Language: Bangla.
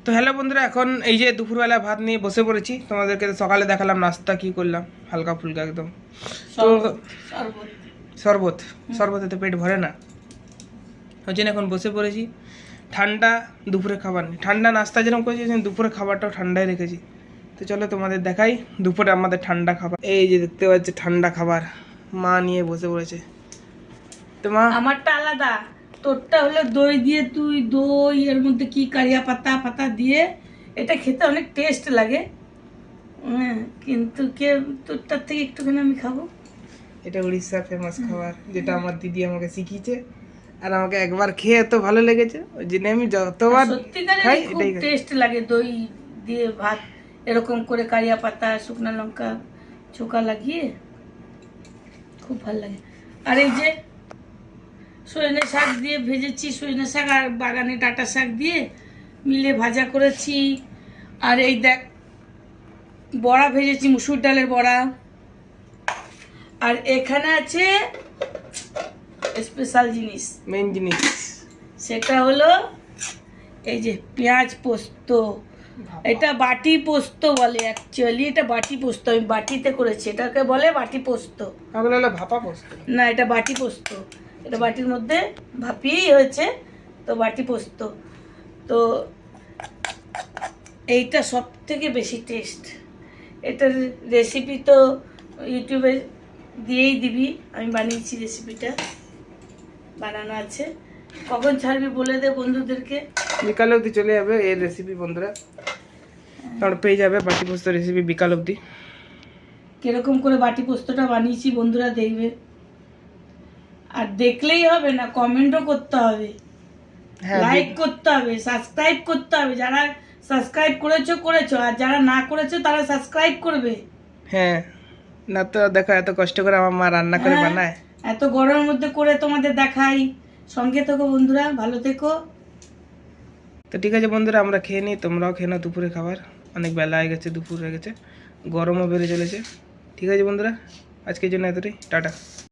তো হ্যালো বন্ধুরা, এখন এই যে দুপুরবেলা ভাত নিয়ে বসে পড়েছি। তোমাদেরকে সকালে দেখালাম নাস্তা কি করলাম, হালকা ফুলকা একদম। তো শরবতে তো পেট ভরে না, ওই জন্য এখন বসে পড়েছি। ঠান্ডা দুপুরে খাবার নেই, ঠান্ডা নাস্তা যেরকম করেছি দুপুরে খাবারটাও ঠান্ডায় রেখেছি। তো চলো তোমাদের দেখাই দুপুরে আমাদের ঠান্ডা খাবার। এই যে দেখতে পাচ্ছি ঠান্ডা খাবার মা নিয়ে বসে পড়েছে। তো মা, আমারটা আলাদা, তোরটা হলো দই দিয়ে, তুই দই এর মধ্যে কি কারিয়া পাতা পাতা দিয়ে, এটা খেতে অনেক টেস্ট লাগে। কিন্তু তোরটার থেকে একটুখানি আমি খাবো। এটা উড়িষ্যার ফেমাস খাবার, যেটা আমার দিদি আমাকে শিখিয়েছে, আর আমাকে একবার খেয়ে এত ভালো লেগেছে, ওই জন্য আমি যতবার খাই খুব এটাই টেস্ট লাগে। দই দিয়ে ভাত এরকম করে কারিয়া পাতা শুকনো লঙ্কা চোকা লাগিয়ে খুব ভালো লাগে। আর এই যে সজনে শাক দিয়ে ভেজেছি, সজনে শাক আর বাগানে ডাঁটা শাক দিয়ে মিলে ভাজা করেছি। আর এই দেখ বড়া ভেজেছি, মুসুর ডালের বড়া। আর এখানে আছে স্পেশাল জিনিস, মেন জিনিস, সেটা হলো এই যে পেঁয়াজ পোস্ত। এটা বাটি পোস্ত বলে, অ্যাকচুয়ালি এটা বাটি পোস্ত, আমি বাটিতে করেছি, এটাকে বলে বাটি পোস্ত। ওগুলো হলো ভাপা পোস্ত। না, এটা বাটি পোস্ত, এটা বাটির মধ্যে ভাপিয়েই হয়েছে, তো বাটি পোস্ত। তো এইটা সব থেকে বেশি টেস্ট। এটার রেসিপি তো ইউটিউবে দিয়েই দিবি, আমি বানিয়েছি, রেসিপিটা বানানো আছে। কখন ছাড়বি বলে দে বন্ধুদেরকে। বিকাল অবধি চলে যাবে এই রেসিপি বন্ধুরা, তারপর পেয়ে যাবে বাটি পোস্ত রেসিপি বিকাল অবধি। কিরকম করে বাটি পোস্তটা বানিয়েছি বন্ধুরা দেখবে, আর দেখলেই হবে না, কমেন্টও করতে হবে, লাইক করতে হবে, সাবস্ক্রাইব করতে হবে। যারা সাবস্ক্রাইব করেছো, আর যারা না করেছো তারা সাবস্ক্রাইব করবে। হ্যাঁ, না তো দেখো এত কষ্ট করে আমার মা রান্না করে বানায়, এত গরমের মধ্যে করে তোমাদের দেখাই। সঙ্গে থেকো বন্ধুরা, ভালো থেকো। তো ঠিক আছে বন্ধুরা, আমরা খেয়ে নিই, তোমরাও খেয়ে নাও দুপুরে খাবার। অনেক বেলা হয়ে গেছে, দুপুর হয়ে গেছে, গরমও বেড়ে চলেছে। ঠিক আছে বন্ধুরা, আজকের জন্য এতটাই, টাটা।